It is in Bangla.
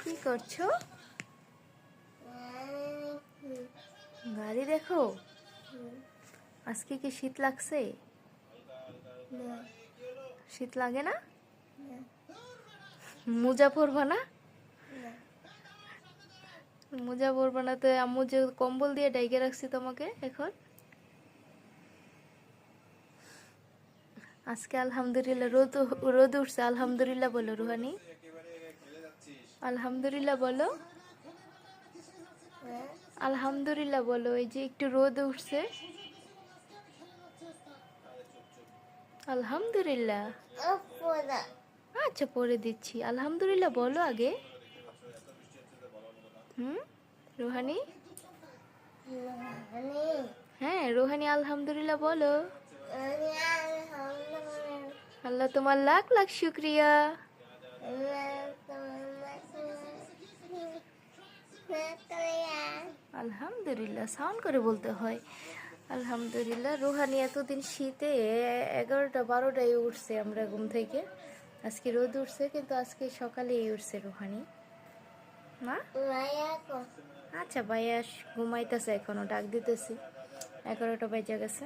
কি করছো? গাড়ি দেখো। আজকে কি শীত লাগছে? শীত লাগে না? মোজা পরবা না? মোজা পরবা না তো আম্মু যে কম্বল দিয়ে ডাইকে রাখছি তোমাকে এখন। আজকে আলহামদুলিল্লাহ রোদ উঠছে। আলহামদুলিল্লাহ বলো রুহানি, আলহামদুলিল্লাহ বলো, আলহামদুলিল্লাহ বলো। এই যে একটু রোদ উঠছে, আলহামদুলিল্লাহ। আচ্ছা পরে দিচ্ছি, আলহামদুলিল্লাহ বলো আগে। রুহানি, হ্যাঁ রুহানি আলহামদুলিল্লাহ বলো। আল্লাহ তোমার লাখ লাখ শুক্রিয়া। আলহামদুলিল্লাহ সাউন্ড করে বলতে হয়। আলহামদুলিল্লাহ। রুহানি এতদিন শীতে 11টা 12টায় উঠছে আমরা ঘুম থেকে। আজকে রোদ উঠছে কিন্তু আজকে সকালেই উঠছে রুহানি না। আচ্ছা ভাইয়া ঘুমাইতেছে এখনো, ডাক দিতেছি, 11টা বেজে গেছে।